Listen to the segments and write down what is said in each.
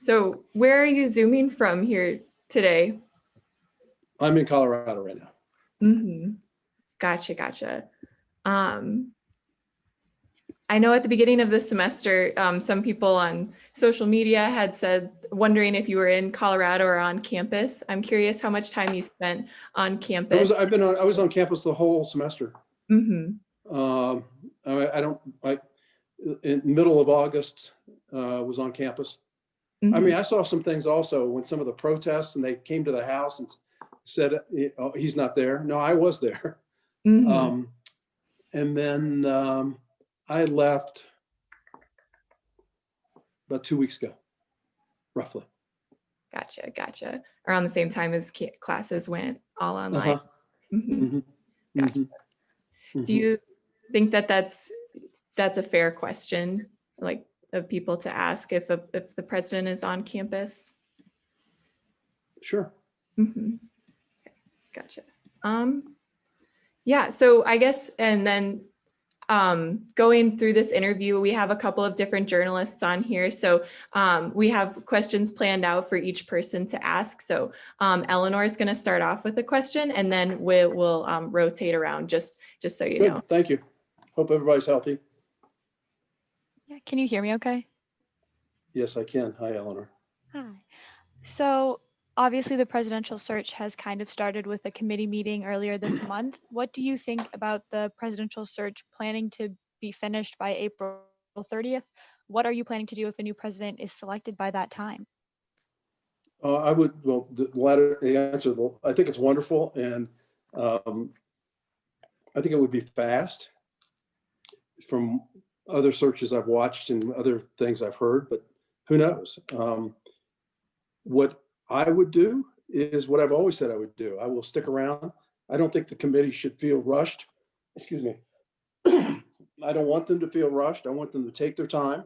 So where are you Zooming from here today? I'm in Colorado right now. Mm-hmm. Gotcha. Um, I know at the beginning of the semester, some people on social media had said, wondering if you were in Colorado or on campus. I'm curious how much time you spent on campus. I was on campus the whole semester. Mm-hmm. In middle of August, was on campus. Mm-hmm. I mean, I saw some things also when some of the protests and they came to the house and said, oh, he's not there. No, I was there. Mm-hmm. And then I left about 2 weeks ago, roughly. Gotcha. Around the same time as classes went all online. Uh-huh. Mm-hmm. Mm-hmm. Gotcha. Mm-hmm. Do you think that that's a fair question, like of people to ask if the president is on campus? Sure. Mm-hmm. Gotcha. Yeah, so I guess, and then going through this interview, we have a couple of different journalists on here. So we have questions planned out for each person to ask. So Eleanor is going to start off with a question, and then we'll rotate around just so you know. Thank you. Hope everybody's healthy. Yeah, can you hear me okay? Yes, I can. Hi, Eleanor. Hi. So obviously the presidential search has kind of started with a committee meeting earlier this month. What do you think about the presidential search planning to be finished by April 30th? What are you planning to do if a new president is selected by that time? The answer, I think it's wonderful. And I think it would be fast from other searches I've watched and other things I've heard, but who knows? What I would do is what I've always said I would do. I will stick around. I don't think the committee should feel rushed. Excuse me. I don't want them to feel rushed. I want them to take their time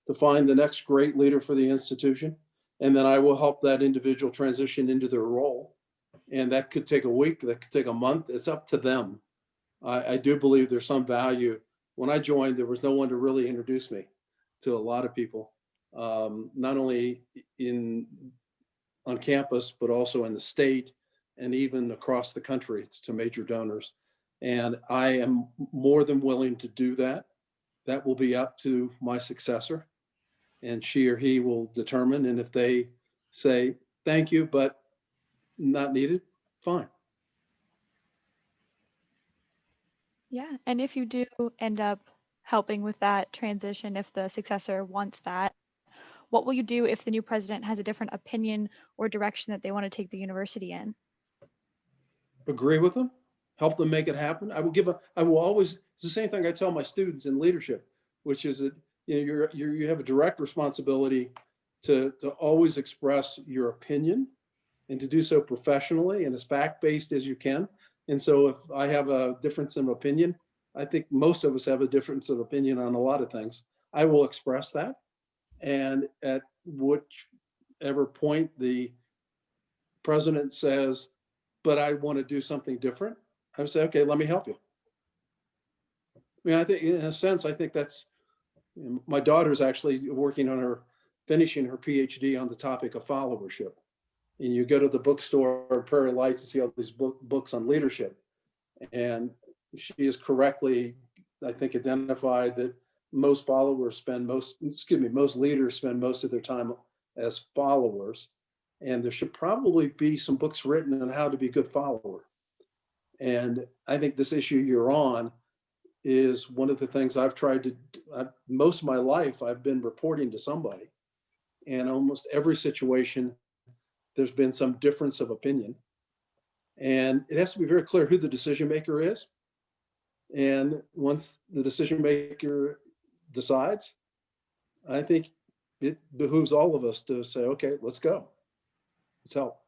to find the next great leader for the institution. And then I will help that individual transition into their role. And that could take a week, that could take a month. It's up to them. I do believe there's some value. When I joined, there was no one to really introduce me to a lot of people, not only on campus, but also in the state and even across the country to major donors. And I am more than willing to do that. That will be up to my successor, and she or he will determine. And if they say, thank you, but not needed, fine. Yeah, and if you do end up helping with that transition, if the successor wants that, what will you do if the new president has a different opinion or direction that they want to take the university in? Agree with them, help them make it happen. I will always, it's the same thing I tell my students in leadership, which is that you have a direct responsibility to always express your opinion and to do so professionally and as fact-based as you can. And so if I have a difference of opinion, I think most of us have a difference of opinion on a lot of things. I will express that. And at whichever point the president says, but I want to do something different, I would say, okay, let me help you. I mean, I think in a sense, I think that's, my daughter's actually working on finishing her PhD on the topic of followership. And you go to the bookstore in Prairie Lights and see all these books on leadership. And she is correctly, I think, identified that most leaders spend most of their time as followers. And there should probably be some books written on how to be a good follower. And I think this issue you're on is one of the things I've tried to, most of my life, I've been reporting to somebody. And almost every situation, there's been some difference of opinion. And it has to be very clear who the decision maker is. And once the decision maker decides, I think it behooves all of us to say, okay, let's go. Let's help.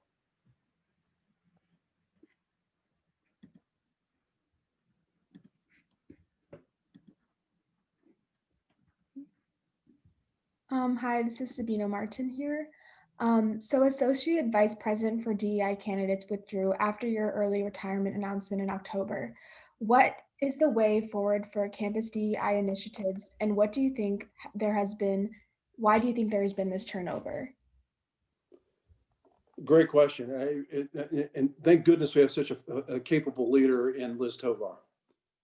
Hi, this is Sabina Martin here. So Associate Vice President for DEI candidates withdrew after your early retirement announcement in October. What is the way forward for campus DEI initiatives, and what do you think why do you think there has been this turnover? Great question. And thank goodness we have such a capable leader in Liz Tovar.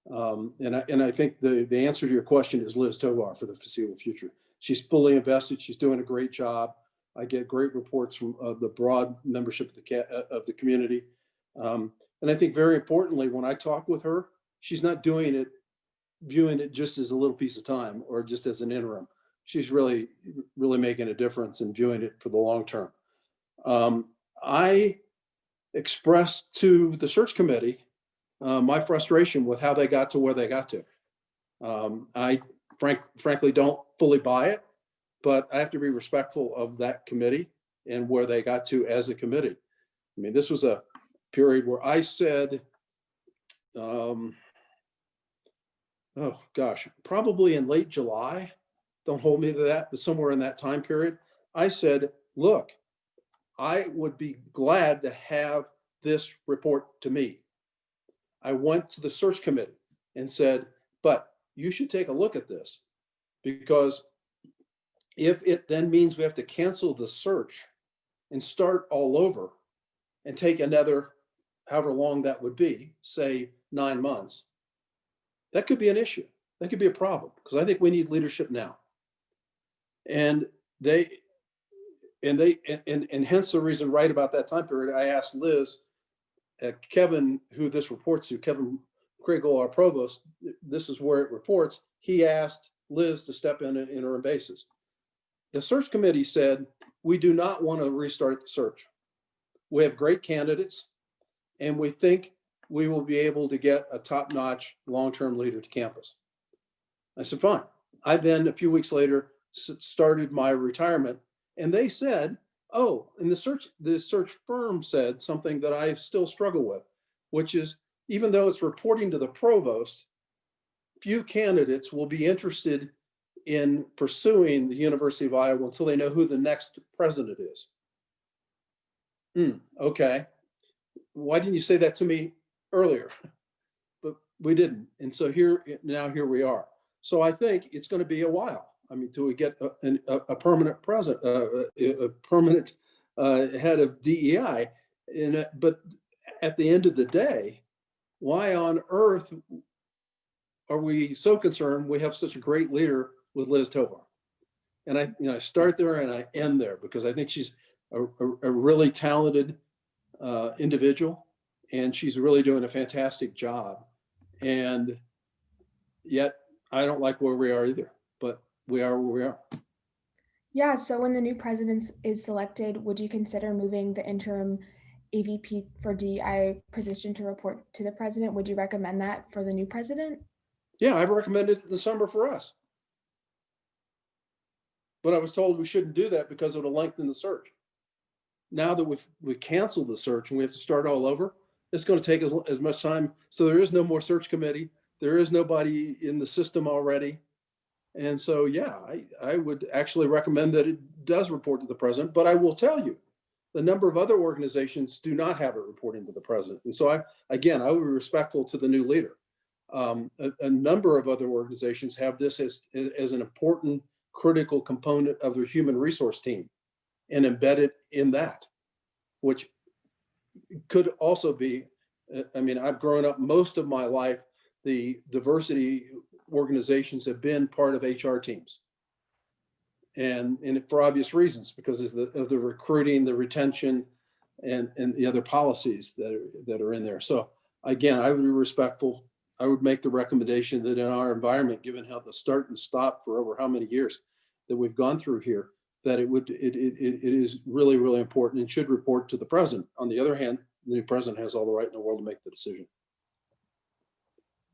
And I think the answer to your question is Liz Tovar for the foreseeable future. She's fully invested. She's doing a great job. I get great reports from the broad membership of the community. And I think very importantly, when I talk with her, she's not viewing it just as a little piece of time or just as an interim. She's really making a difference and viewing it for the long term. I expressed to the search committee my frustration with how they got to where they got to. I frankly don't fully buy it, but I have to be respectful of that committee and where they got to as a committee. I mean, this was a period where I said, oh gosh, probably in late July, don't hold me to that, but somewhere in that time period, I said, look, I would be glad to have this report to me. I went to the search committee and said, but you should take a look at this, because if it then means we have to cancel the search and start all over and take another, however long that would be, say 9 months, that could be an issue. That could be a problem, because I think we need leadership now. And hence the reason right about that time period, I asked Liz, Kevin, who this reports to, Kevin Kriegel, our provost, this is where it reports. He asked Liz to step in on an interim basis. The search committee said, we do not want to restart the search. We have great candidates, and we think we will be able to get a top-notch long-term leader to campus. I said, fine. I then, a few weeks later, started my retirement, and they said, oh, and the search firm said something that I still struggle with, which is, even though it's reporting to the provost, few candidates will be interested in pursuing the University of Iowa until they know who the next president is. Okay. Why didn't you say that to me earlier? But we didn't. And so here we are. So I think it's going to be a while. I mean, till we get a permanent president, a permanent head of DEI. But at the end of the day, why on earth are we so concerned we have such a great leader with Liz Tovar? And I start there and I end there, because I think she's a really talented individual, and she's really doing a fantastic job. And yet I don't like where we are either, but we are where we are. Yeah, so when the new president is selected, would you consider moving the interim AVP for DEI position to report to the president? Would you recommend that for the new president? Yeah, I've recommended it in the summer for us. But I was told we shouldn't do that because it'll lengthen the search. Now that we canceled the search and we have to start all over, it's going to take as much time. So there is no more search committee. There is nobody in the system already. And so, yeah, I would actually recommend that it does report to the president. But I will tell you, the number of other organizations do not have it reporting to the president. And so, I would be respectful to the new leader. A number of other organizations have this as an important, critical component of their human resource team and embedded in that, which could also be, I mean, I've grown up most of my life, the diversity organizations have been part of HR teams. And for obvious reasons, because of the recruiting, the retention, and the other policies that are in there. So again, I would be respectful. I would make the recommendation that in our environment, given how the start and stop for over how many years that we've gone through here, that it is really, really important and should report to the president. On the other hand, the new president has all the right in the world to make the decision.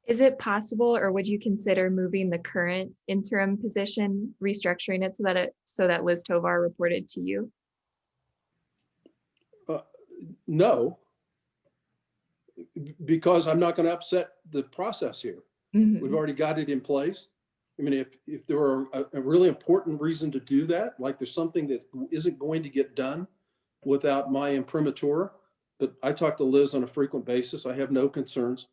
Is it possible, or would you consider moving the current interim position, restructuring it so that Liz Tovar reported to you? No, because I'm not going to upset the process here. Mm-hmm. We've already got it in place. I mean, if there were a really important reason to do that, like there's something that isn't going to get done without my imprimatur, but I talk to Liz on a frequent basis. I have no concerns.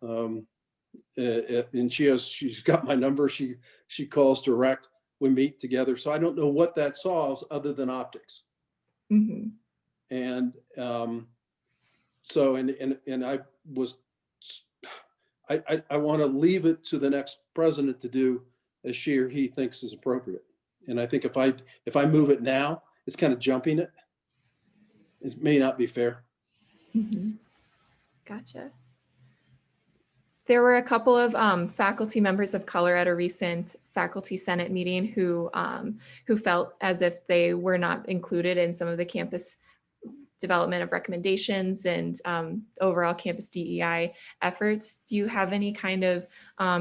And she's got my number. She calls direct. We meet together. So I don't know what that solves other than optics. Mm-hmm. And so, and I was, I want to leave it to the next president to do as she or he thinks is appropriate. And I think if I move it now, it's kind of jumping it. It may not be fair. Mhm. Gotcha. There were a couple of faculty members of color at a recent faculty senate meeting who felt as if they were not included in some of the campus development of recommendations and overall campus DEI efforts. Do you have any kind of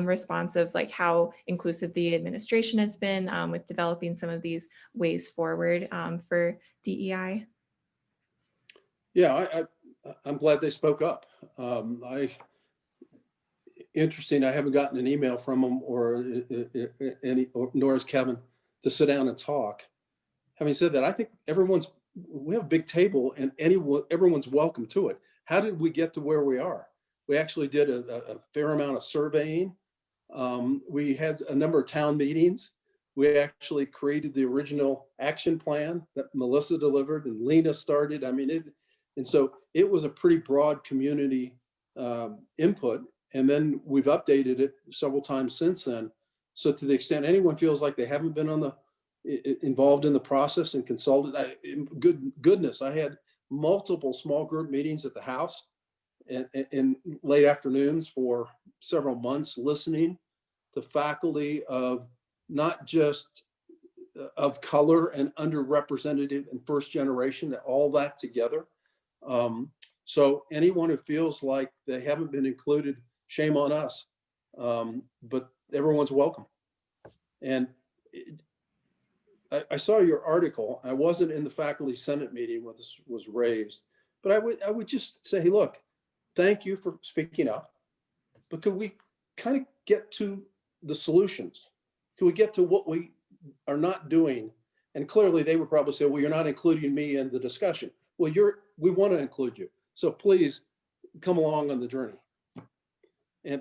response of like how inclusive the administration has been with developing some of these ways forward for DEI? Yeah, I'm glad they spoke up. Interesting, I haven't gotten an email from them or nor has Kevin to sit down and talk. Having said that, I think we have a big table and everyone's welcome to it. How did we get to where we are? We actually did a fair amount of surveying. We had a number of town meetings. We actually created the original action plan that Melissa delivered and Lena started. I mean, and so it was a pretty broad community input. And then we've updated it several times since then. So to the extent anyone feels like they haven't been involved in the process and consulted, goodness, I had multiple small group meetings at the house in late afternoons for several months, listening to faculty of not just of color and underrepresented and first generation, all that together. So anyone who feels like they haven't been included, shame on us, but everyone's welcome. And I saw your article. I wasn't in the faculty senate meeting when this was raised, but I would just say, hey, look, thank you for speaking up, but could we kind of get to the solutions? Could we get to what we are not doing? And clearly they would probably say, well, you're not including me in the discussion. Well, we want to include you. So please come along on the journey.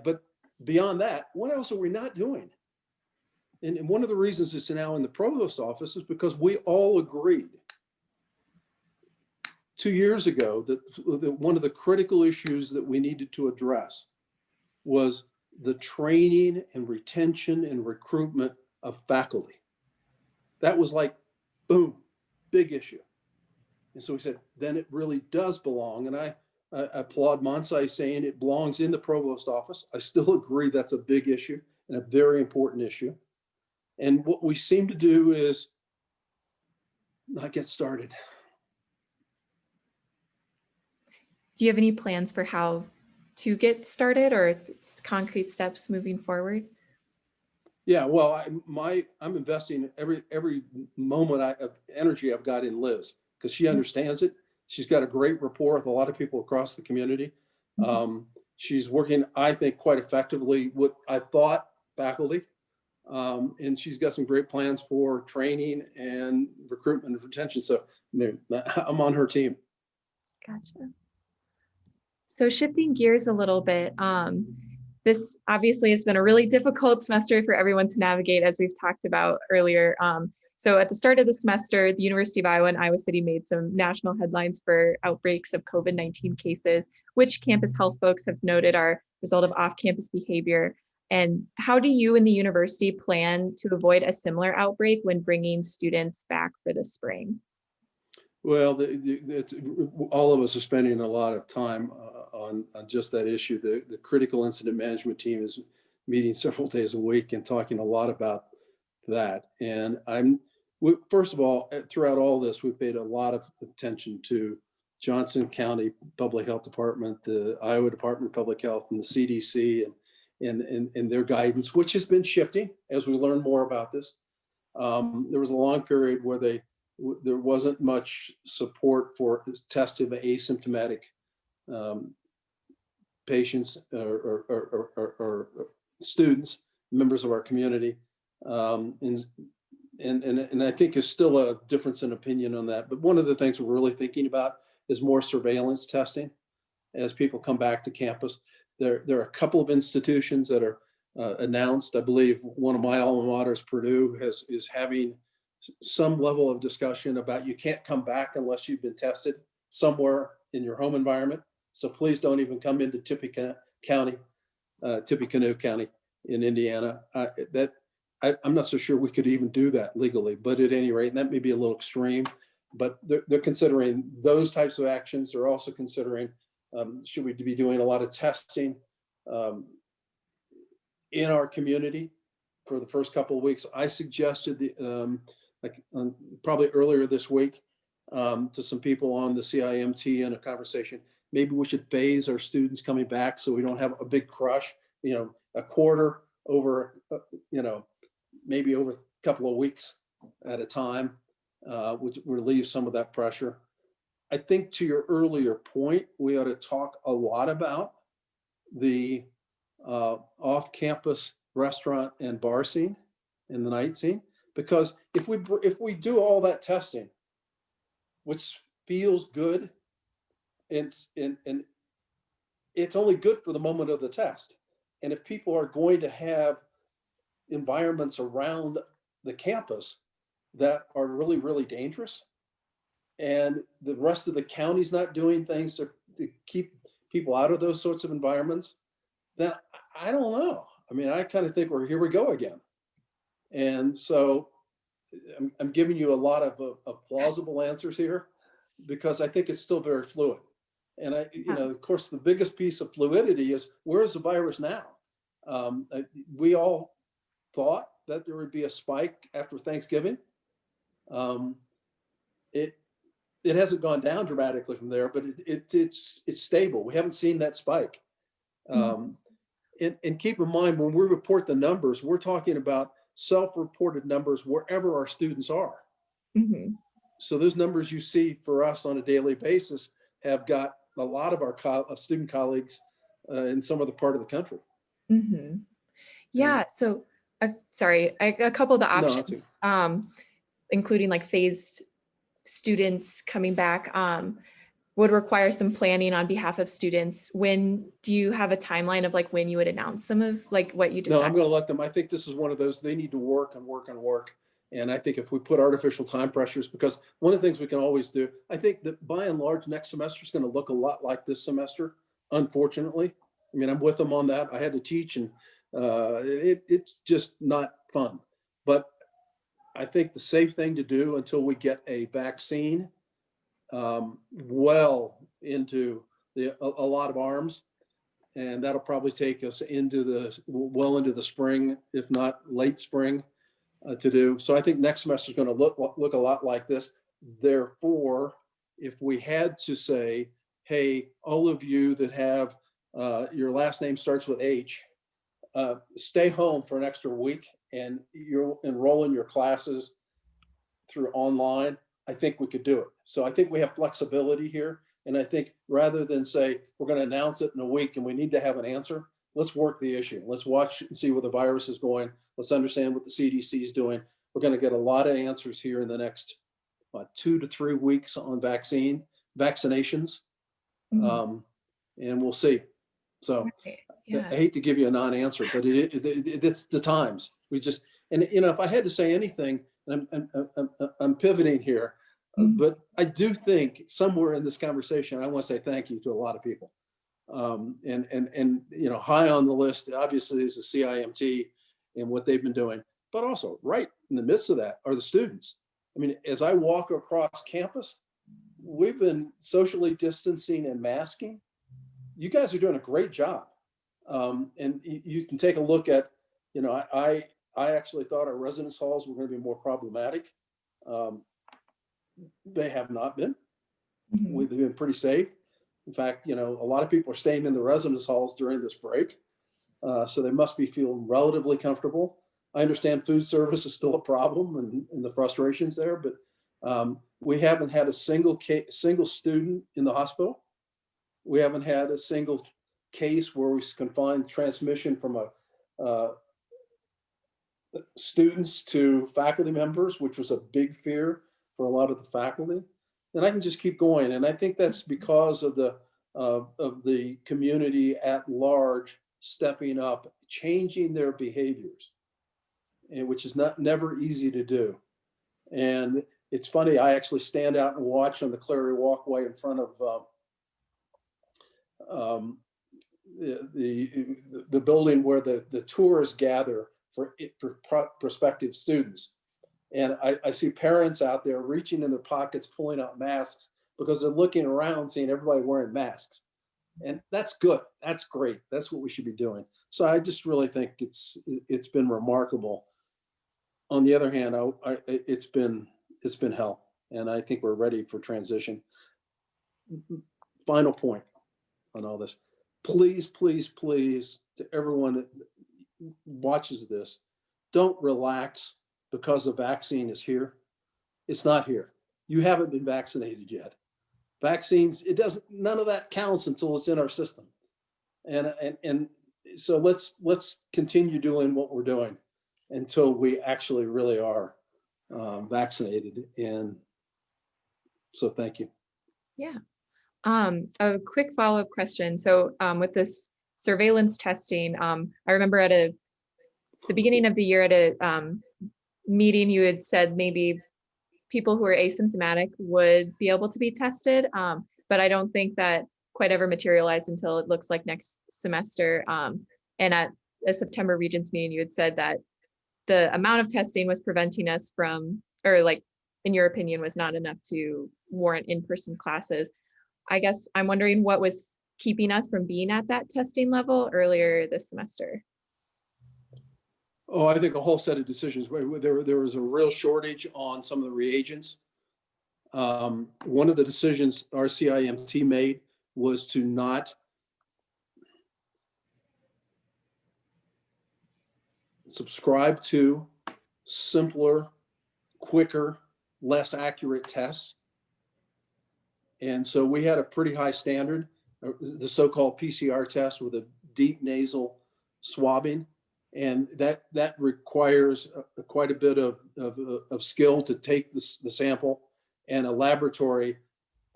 But beyond that, what else are we not doing? And one of the reasons it's now in the provost office is because we all agreed 2 years ago that one of the critical issues that we needed to address was the training and retention and recruitment of faculty. That was like, boom, big issue. And so we said, then it really does belong. And I applaud Monsai saying it belongs in the provost office. I still agree that's a big issue and a very important issue. And what we seem to do is not get started. Do you have any plans for how to get started or concrete steps moving forward? Yeah, well, I'm investing every moment of energy I've got in Liz because she understands it. She's got a great rapport with a lot of people across the community. She's working, I think, quite effectively with, I thought, faculty. And she's got some great plans for training and recruitment and retention. So I'm on her team. Gotcha. So shifting gears a little bit, this obviously has been a really difficult semester for everyone to navigate, as we've talked about earlier. So at the start of the semester, the University of Iowa and Iowa City made some national headlines for outbreaks of COVID-19 cases, which campus health folks have noted are a result of off-campus behavior. And how do you and the university plan to avoid a similar outbreak when bringing students back for the spring? Well, all of us are spending a lot of time on just that issue. The critical incident management team is meeting several days a week and talking a lot about that. And first of all, throughout all this, we've paid a lot of attention to Johnson County Public Health Department, the Iowa Department of Public Health, and the CDC, and their guidance, which has been shifting as we learn more about this. There was a long period where there wasn't much support for testing of asymptomatic patients or students, members of our community. And I think there's still a difference in opinion on that. But one of the things we're really thinking about is more surveillance testing as people come back to campus. There are a couple of institutions that are announced. I believe one of my alma maters, Purdue, is having some level of discussion about you can't come back unless you've been tested. somewhere in your home environment. So please don't even come into Tippecanoe County in Indiana. I'm not so sure we could even do that legally, but at any rate, and that may be a little extreme, but they're considering those types of actions. They're also considering, should we be doing a lot of testing in our community for the first couple of weeks? I suggested probably earlier this week to some people on the CIMT in a conversation, maybe we should phase our students coming back so we don't have a big crush, a quarter over, maybe over a couple of weeks at a time, would relieve some of that pressure. I think to your earlier point, we ought to talk a lot about the off-campus restaurant and bar scene and the night scene, because if we do all that testing, which feels good, and it's only good for the moment of the test. And if people are going to have environments around the campus that are really, really dangerous, and the rest of the county's not doing things to keep people out of those sorts of environments, then I don't know. I mean, I kind of think here we go again. And so I'm giving you a lot of plausible answers here because I think it's still very fluid. And of course, the biggest piece of fluidity is, where is the virus now? We all thought that there would be a spike after Thanksgiving. It hasn't gone down dramatically from there, but it's stable. We haven't seen that spike. And keep in mind, when we report the numbers, we're talking about self-reported numbers wherever our students are. Mm-hmm. So those numbers you see for us on a daily basis have got a lot of our student colleagues in some other part of the country. Mm-hmm. Yeah. So, sorry, a couple of the options, including like phased students coming back, would require some planning on behalf of students. When do you have a timeline of like when you would announce some of like what you decide? No, I'm going to let them. I think this is one of those, they need to work and work and work. And I think if we put artificial time pressures, because one of the things we can always do, I think that by and large, next semester is going to look a lot like this semester, unfortunately. I mean, I'm with them on that. I had to teach, and it's just not fun. But I think the safe thing to do until we get a vaccine well into a lot of arms, and that'll probably take us into the spring, if not late spring, to do. So I think next semester is going to look a lot like this. Therefore, if we had to say, hey, all of you that have your last name starts with H, stay home for an extra week and you're enrolling your classes through online, I think we could do it. So I think we have flexibility here. And I think rather than say, we're going to announce it in a week and we need to have an answer, let's work the issue. Let's watch and see where the virus is going. Let's understand what the CDC is doing. We're going to get a lot of answers here in the next 2 to 3 weeks on vaccinations. Mm-hmm. And we'll see. So yeah. I hate to give you a non-answer, but it's the times. We just, and if I had to say anything, and I'm pivoting here, but I do think somewhere in this conversation, I want to say thank you to a lot of people. And high on the list, obviously, is the CIMT and what they've been doing, but also right in the midst of that are the students. I mean, as I walk across campus, we've been socially distancing and masking. You guys are doing a great job. And you can take a look at, I actually thought our residence halls were going to be more problematic. They have not been. Mm-hmm. We've been pretty safe. In fact, a lot of people are staying in the residence halls during this break. So they must be feeling relatively comfortable. I understand food service is still a problem and the frustrations there, but we haven't had a single student in the hospital. We haven't had a single case where we can find transmission from students to faculty members, which was a big fear for a lot of the faculty. And I can just keep going. And I think that's because of the community at large stepping up, changing their behaviors, and which is never easy to do. And it's funny, I actually stand out and watch on the Clary walkway in front of the building where the tourists gather for prospective students. And I see parents out there reaching in their pockets, pulling out masks because they're looking around, seeing everybody wearing masks. And that's good. That's great. That's what we should be doing. So I just really think it's been remarkable. On the other hand, it's been hell, and I think we're ready for transition. Final point on all this. Please, please, please, to everyone that watches this, don't relax because the vaccine is here. It's not here. You haven't been vaccinated yet. Vaccines, none of that counts until it's in our system. And so let's continue doing what we're doing until we actually really are vaccinated. And so thank you. Yeah. A quick follow-up question. So with this surveillance testing, I remember at the beginning of the year at a meeting, you had said maybe people who are asymptomatic would be able to be tested, but I don't think that quite ever materialized until it looks like next semester. And at a September Regents meeting, you had said that the amount of testing was preventing us from, or like, in your opinion, was not enough to warrant in-person classes. I guess I'm wondering what was keeping us from being at that testing level earlier this semester. Oh, I think a whole set of decisions. There was a real shortage on some of the reagents. One of the decisions our CIMT made was to not subscribe to simpler, quicker, less accurate tests. And so we had a pretty high standard, the so-called PCR test with a deep nasal swabbing. And that requires quite a bit of skill to take the sample, and a laboratory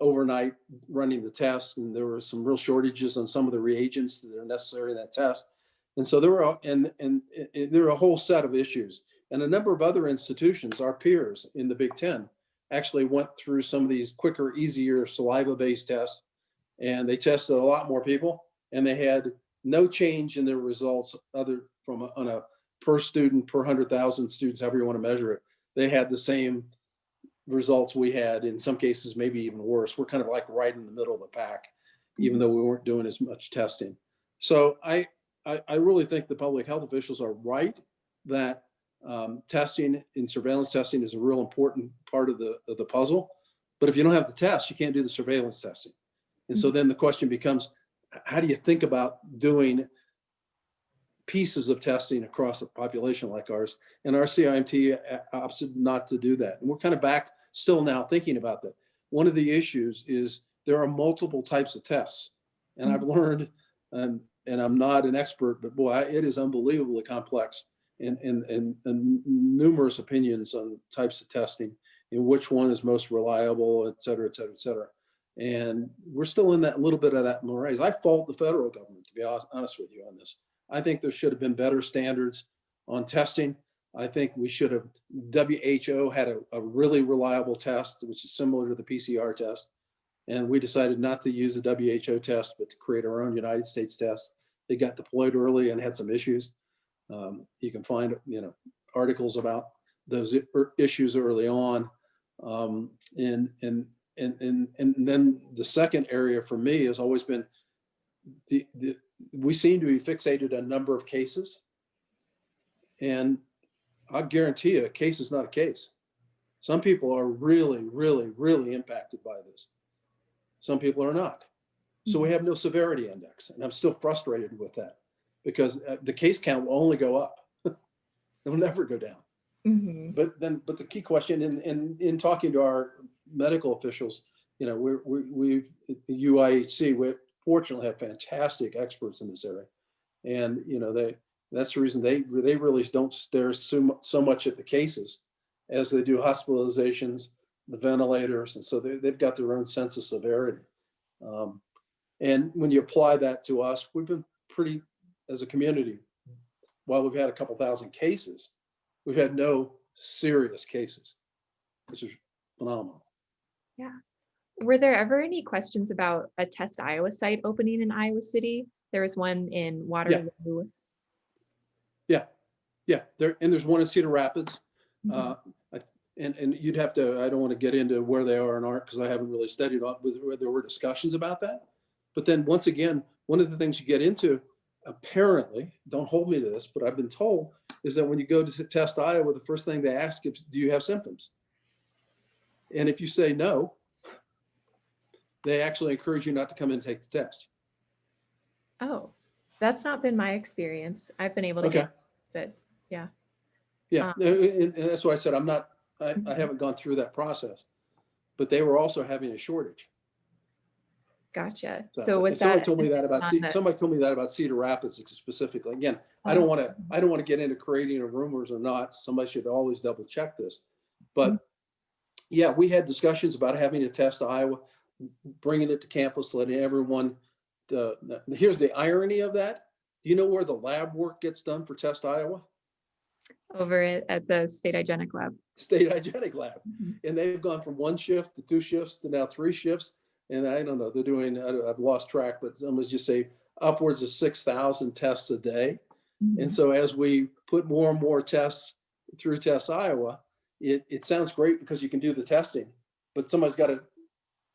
overnight running the test. And there were some real shortages on some of the reagents that are necessary in that test. And so there were a whole set of issues. And a number of other institutions, our peers in the Big Ten, actually went through some of these quicker, easier saliva-based tests, and they tested a lot more people, and they had no change in their results on a per student, per 100,000 students, however you want to measure it. They had the same results we had, in some cases, maybe even worse. We're kind of like right in the middle of the pack, even though we weren't doing as much testing. So I really think the public health officials are right that testing and surveillance testing is a real important part of the puzzle. But if you don't have the test, you can't do the surveillance testing. And so then the question becomes, how do you think about doing pieces of testing across a population like ours? And our CIMT opted not to do that. And we're kind of back still now thinking about that. One of the issues is there are multiple types of tests. And I've learned, and I'm not an expert, but boy, it is unbelievably complex, and numerous opinions on types of testing and which one is most reliable, et cetera, et cetera, et cetera. And we're still in that little bit of that morass. I fault the federal government, to be honest with you, on this. I think there should have been better standards on testing. I think we should have, WHO had a really reliable test, which is similar to the PCR test. And we decided not to use the WHO test, but to create our own United States test. It got deployed early and had some issues. You can find, articles about those issues early on. And then the second area for me has always been we seem to be fixated on a number of cases. And I guarantee you, a case is not a case. Some people are really, really, really impacted by this. Some people are not. So we have no severity index. And I'm still frustrated with that, because the case count will only go up. It will never go down. Mm-hmm. But the key question in talking to our medical officials, we at UIHC, we fortunately have fantastic experts in this area. And, that's the reason they really don't stare so much at the cases as they do hospitalizations, the ventilators. And so they've got their own sense of severity. And when you apply that to us, we've been pretty, as a community, while we've had a couple thousand cases, we've had no serious cases, which is phenomenal. Yeah. Were there ever any questions about a Test Iowa site opening in Iowa City? There was one in Waterloo. Yeah, there's one in Cedar Rapids. Mhm. And you'd have to, I don't want to get into where they are and aren't because I haven't really studied where there were discussions about that. But then once again, one of the things you get into, apparently, don't hold me to this, but I've been told, is that when you go to Test Iowa, the first thing they ask is, do you have symptoms? And if you say no, they actually encourage you not to come and take the test. Oh, that's not been my experience. I've been able to Okay. get, but yeah. Yeah, and that's why I said I Mhm. haven't gone through that process, but they were also having a shortage. Gotcha. So So was somebody that told me that about on the, somebody told me that about Cedar Rapids specifically. Again, I oh, don't want to get into creating rumors or not. Somebody should always double check this. But yeah, we had discussions about having a test Iowa, bringing it to campus, letting everyone. Here's the irony of that. Do you know where the lab work gets done for Test Iowa? over at the State Hygienic Lab? State Hygienic Lab. Mhm. And they've gone from 1 shift to 2 shifts to now 3 shifts. And I don't know, they're doing, I've lost track, but let's just say upwards of 6,000 tests a day. And Mhm. so as we put more and more tests through Test Iowa, it sounds great because you can do the testing, but somebody's got to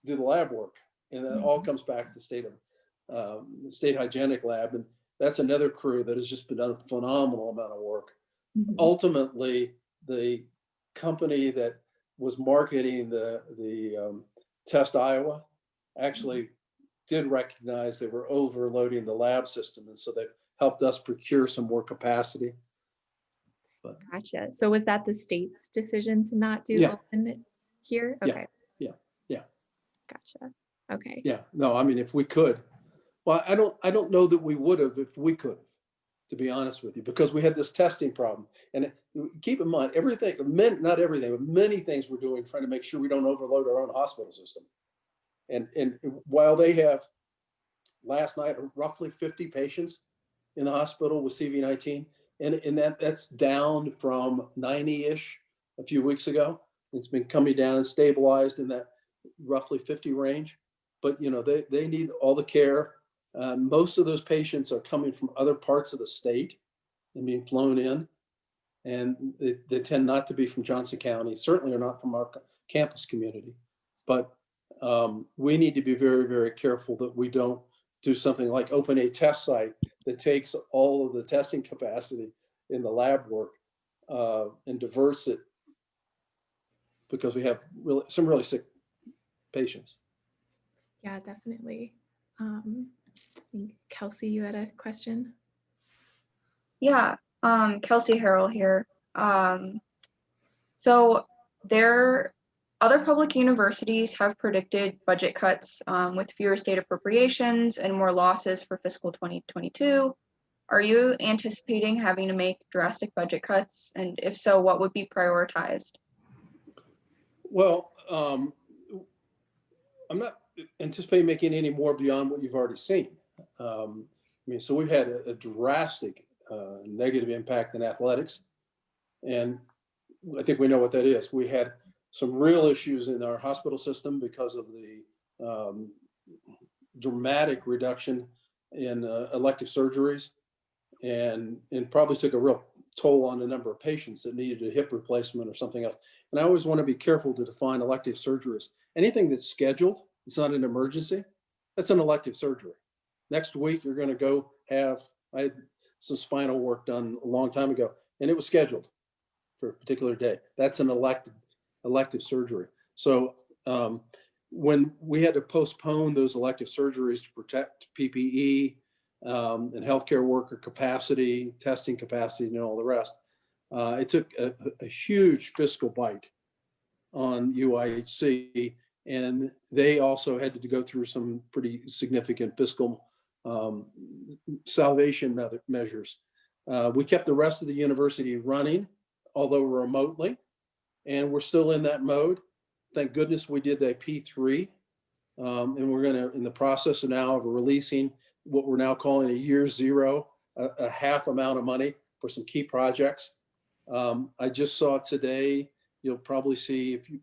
do the lab work. And that all comes back to the State Hygienic Lab. And that's another crew that has just been done a phenomenal amount of work. Mhm. Ultimately, the company that was marketing the Test Iowa actually did recognize they were overloading the lab system, and so they helped us procure some more capacity. But Gotcha. So was that the state's decision to not do yeah, open here? yeah, Okay, yeah, yeah, gotcha. Okay. yeah. No, I mean, if we could, well, I don't know that we would have if we could have, to be honest with you, because we had this testing problem. And keep in mind, not everything, but many things we're doing trying to make sure we don't overload our own hospital system. And while they have last night roughly 50 patients in the hospital with CV-19, and that's down from 90-ish a few weeks ago. It's been coming down and stabilized in that roughly 50 range. But they need all the care. Most of those patients are coming from other parts of the state and being flown in, and they tend not to be from Johnson County. Certainly are not from our campus community. But we need to be very, very careful that we don't do something like open a test site that takes all of the testing capacity in the lab work and diverts it because we have some really sick patients. Yeah, definitely. I think Kelsey, you had a question? Yeah, Kelsey Harrell here. So other public universities have predicted budget cuts with fewer state appropriations and more losses for fiscal 2022. Are you anticipating having to make drastic budget cuts? And if so, what would be prioritized? Well, I'm not anticipating making any more beyond what you've already seen. So we've had a drastic negative impact in athletics, and I think we know what that is. We had some real issues in our hospital system because of the dramatic reduction in elective surgeries, and probably took a real toll on the number of patients that needed a hip replacement or something else. And I always want to be careful to define elective surgeries. Anything that's scheduled, it's not an emergency, that's an elective surgery. Next week, you're going to go I had some spinal work done a long time ago, and it was scheduled for a particular day. That's an elective surgery. So when we had to postpone those elective surgeries to protect PPE and healthcare worker capacity, testing capacity, and all the rest, it took a huge fiscal bite on UIHC, and they also had to go through some pretty significant fiscal salvation measures. We kept the rest of the university running, although remotely, and we're still in that mode. Thank goodness we did that P3, and we're in the process now of releasing what we're now calling a year zero, a half amount of money for some key projects. I just saw today you'll probably see if you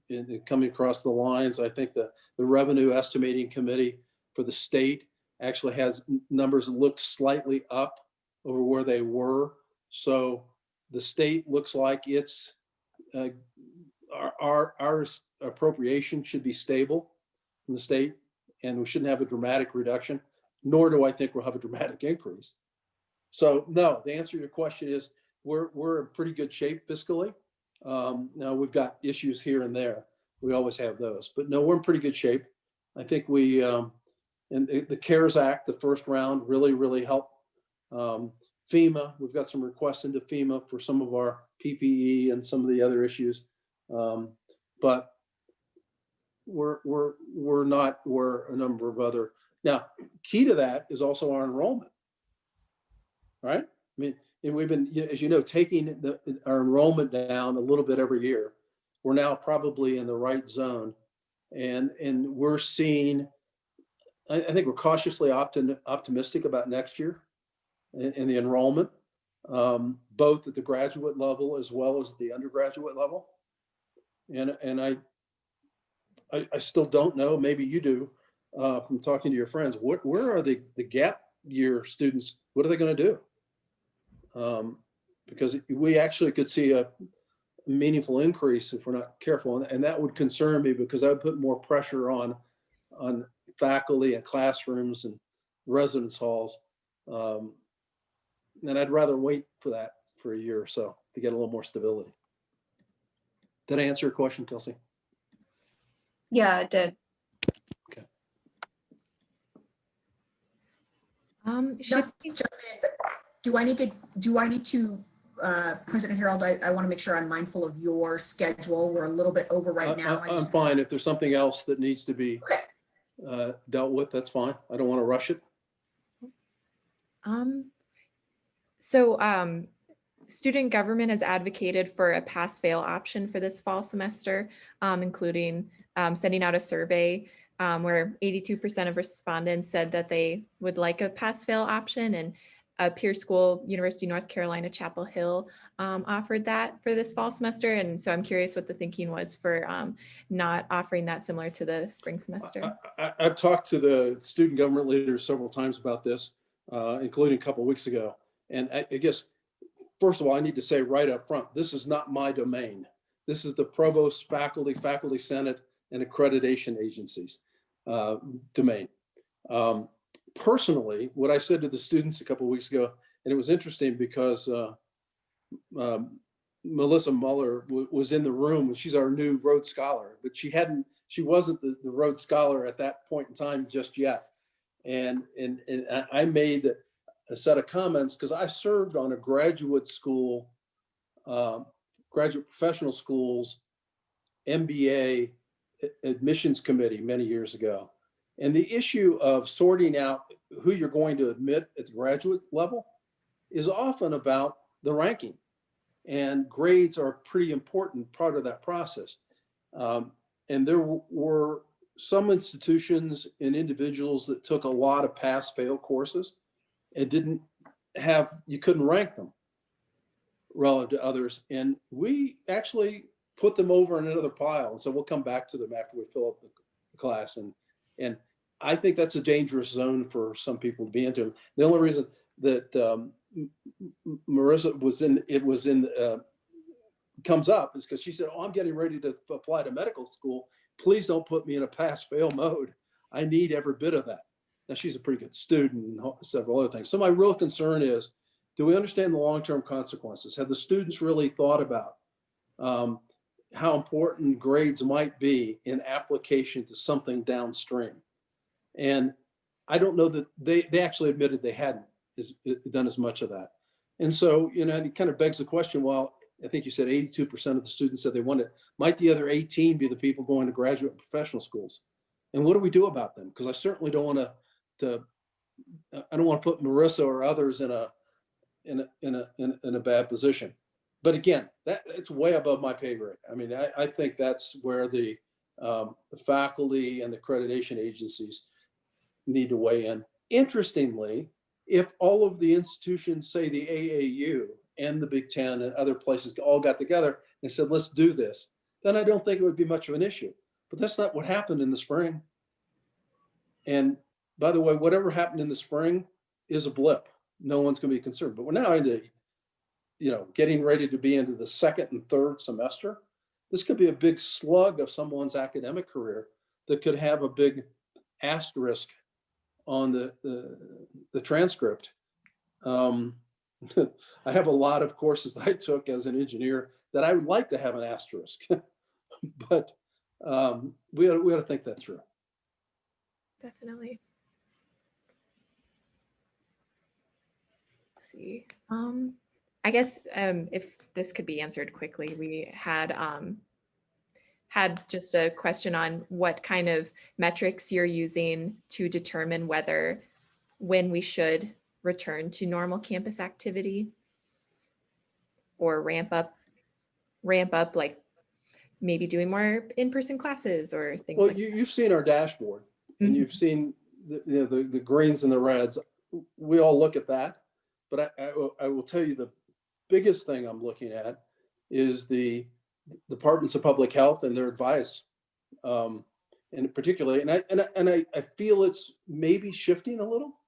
coming across the lines. I think the revenue estimating committee for the state actually has numbers that look slightly up over where they were. So the state looks like it's our appropriation should be stable in the state, and we shouldn't have a dramatic reduction, nor do I think we'll have a dramatic increase. So no, the answer to your question is we're in pretty good shape fiscally. Now we've got issues here and there. We always have those, but no, we're in pretty good shape. I think we, and the CARES Act, the first round really helped. FEMA, we've got some requests into FEMA for some of our PPE and some of the other issues. But we're not where a number of other. Now, key to that is also our enrollment, right? I mean, and we've been, as you know, taking our enrollment down a little bit every year. We're now probably in the right zone, and we're seeing. I think we're cautiously optimistic about next year in the enrollment, both at the graduate level as well as the undergraduate level. And I still don't know, maybe you do, from talking to your friends, where are the gap year students? What are they going to do? Because we actually could see a meaningful increase if we're not careful. And that would concern me, because that would put more pressure on faculty and classrooms and residence halls. And I'd rather wait for that for a year or so to get a little more stability. Did I answer your question, Kelsey? Yeah, it did. Okay. Should Not to jump in, but do I need to, President Harreld, I want to make sure I'm mindful of your schedule. We're a little bit over right now. I'm fine. If there's something else that needs to be dealt with, that's fine. I don't want to rush it. Student government has advocated for a pass-fail option for this fall semester, including sending out a survey where 82% of respondents said that they would like a pass-fail option, and a peer school, University of North Carolina, Chapel Hill, offered that for this fall semester. And so I'm curious what the thinking was for not offering that similar to the spring semester. I've talked to the student government leaders several times about this, including a couple of weeks ago. And I guess, first of all, I need to say right up front, this is not my domain. This is the provost, faculty senate, and accreditation agencies domain. Personally, what I said to the students a couple of weeks ago, and it was interesting because Melissa Muller was in the room, and she's our new Rhodes Scholar, but she wasn't the Rhodes Scholar at that point in time just yet. And I made a set of comments because I served on a graduate school, graduate professional schools, MBA admissions committee many years ago. And the issue of sorting out who you're going to admit at the graduate level is often about the ranking. And grades are a pretty important part of that process. And there were some institutions and individuals that took a lot of pass-fail courses and you couldn't rank them relative to others. And we actually put them over in another pile. And so we'll come back to them after we fill up the class. And I think that's a dangerous zone for some people to be into. The only reason that Marissa comes up is because she said, "Oh, I'm getting ready to apply to medical school. Please don't put me in a pass-fail mode. I need every bit of that." Now, she's a pretty good student and several other things. So my real concern is, do we understand the long-term consequences? Have the students really thought about how important grades might be in application to something downstream? And I don't know that they actually admitted they hadn't done as much of that. And so, it kind of begs the question, well, I think you said 82% of the students said they wanted, might the other 18 be the people going to graduate and professional schools? And what do we do about them? Because I certainly don't want to put Marissa or others in a bad position. But again, it's way above my pay grade. I mean, I think that's where the faculty and the accreditation agencies need to weigh in. Interestingly, if all of the institutions, say the AAU and the Big Ten and other places all got together and said, let's do this, then I don't think it would be much of an issue. But that's not what happened in the spring. And by the way, whatever happened in the spring is a blip. No one's going to be concerned. But we're now into, getting ready to be into the second and third semester. This could be a big slug of someone's academic career that could have a big asterisk on the transcript. I have a lot of courses I took as an engineer that I would like to have an asterisk, but we ought to think that through. Definitely. Let's see. I guess if this could be answered quickly, we had just a question on what kind of metrics you're using to determine when we should return to normal campus activity or ramp up, like maybe doing more in-person classes or things Well, like that. you've seen our dashboard and Mhm. you've seen the greens and the reds. We all look at that, but I will tell you the biggest thing I'm looking at is the departments of public health and their advice, and particularly, and I feel it's maybe shifting a little.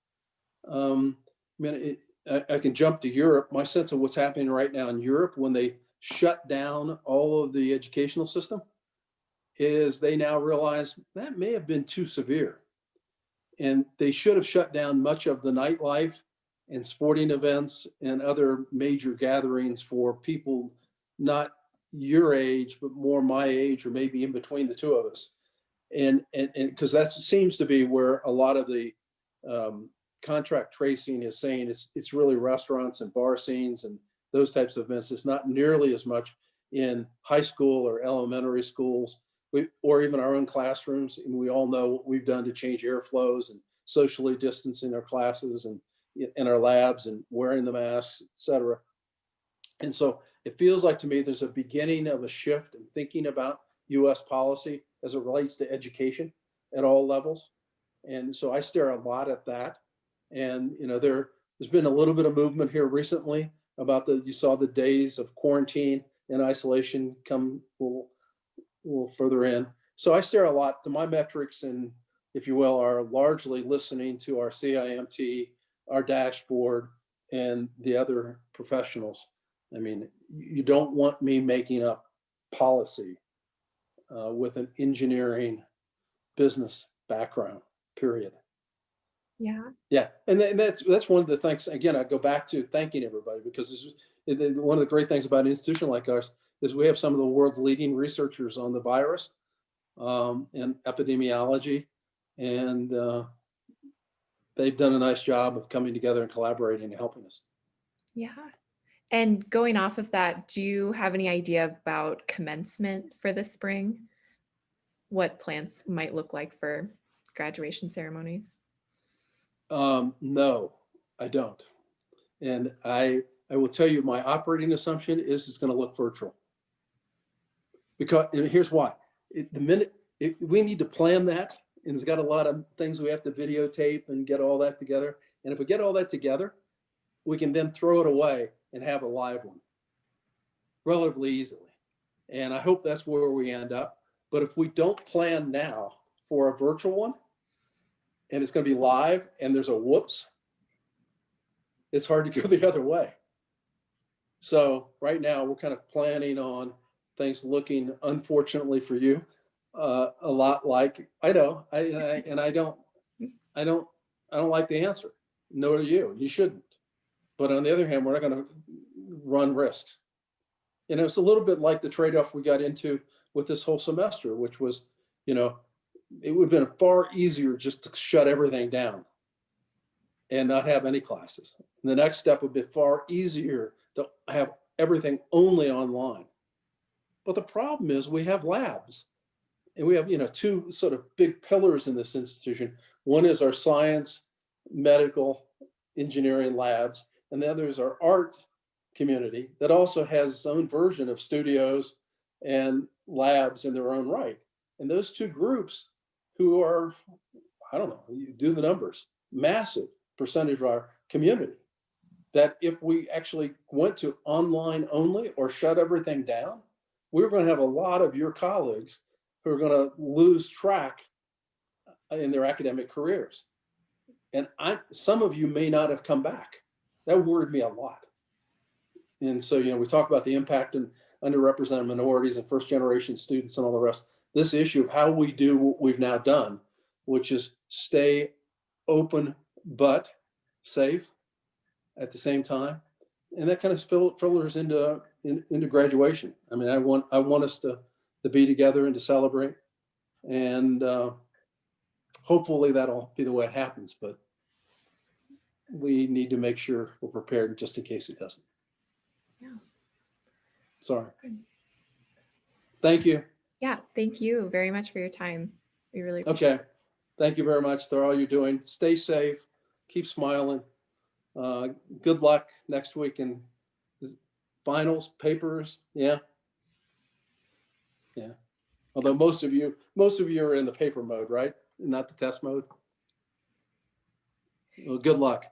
I mean, I can jump to Europe. My sense of what's happening right now in Europe when they shut down all of the educational system is they now realize that may have been too severe. And they should have shut down much of the nightlife and sporting events and other major gatherings for people not your age, but more my age, or maybe in between the two of us. And because that seems to be where a lot of the contract tracing is saying it's really restaurants and bar scenes and those types of events. It's not nearly as much in high school or elementary schools, or even our own classrooms. And we all know what we've done to change airflows and socially distancing our classes and in our labs and wearing the masks, et cetera. And so it feels like to me there's a beginning of a shift in thinking about US policy as it relates to education at all levels. And so I stare a lot at that. And there's been a little bit of movement here recently about you saw the days of quarantine and isolation come a little further in. So I stare a lot to my metrics, and if you will, are largely listening to our CIMT, our dashboard, and the other professionals. I mean, you don't want me making up policy with an engineering business background, period. Yeah. Yeah, and that's one of the things. Again, I go back to thanking everybody, because one of the great things about an institution like ours is we have some of the world's leading researchers on the virus and epidemiology, and they've done a nice job of coming together and collaborating and helping us. Yeah. And going off of that, do you have any idea about commencement for the spring? What plans might look like for graduation ceremonies? No, I don't. And I will tell you, my operating assumption is it's going to look virtual. Because, and here's why. We need to plan that, and it's got a lot of things we have to videotape and get all that together. And if we get all that together, we can then throw it away and have a live one relatively easily. And I hope that's where we end up. But if we don't plan now for a virtual one, and it's going to be live, and there's a whoops, it's hard to go the other way. So right now we're kind of planning on things looking, unfortunately for you, a lot like, I know, I don't like the answer. No to you. You shouldn't. But on the other hand, we're not going to run risks. And it's a little bit like the trade-off we got into with this whole semester, which was, it would have been far easier just to shut everything down and not have any classes. And the next step would be far easier to have everything only online. But the problem is we have labs, and we have, two sort of big pillars in this institution. One is our science, medical, engineering labs, and the other is our art community that also has its own version of studios and labs in their own right. And those two groups, who are, I don't know, you do the numbers, massive percentage of our community, that if we actually went to online only or shut everything down, we're going to have a lot of your colleagues who are going to lose track in their academic careers. And some of you may not have come back. That worried me a lot. And so, we talk about the impact on underrepresented minorities and first generation students and all the rest. This issue of how we do what we've now done, which is stay open but safe at the same time. And that kind of filters into graduation. I mean, I want us to be together and to celebrate. And hopefully that'll be the way it happens, but we need to make sure we're prepared just in case it doesn't. Yeah. Sorry. Thank you. Yeah, thank you very much for your time. We really appreciate Okay. Thank you very much for all you're doing. Stay safe. Keep smiling. Good luck next week in finals, papers. Yeah. Yeah. Although most of you are in the paper mode, right? Not the test mode. Well, good luck.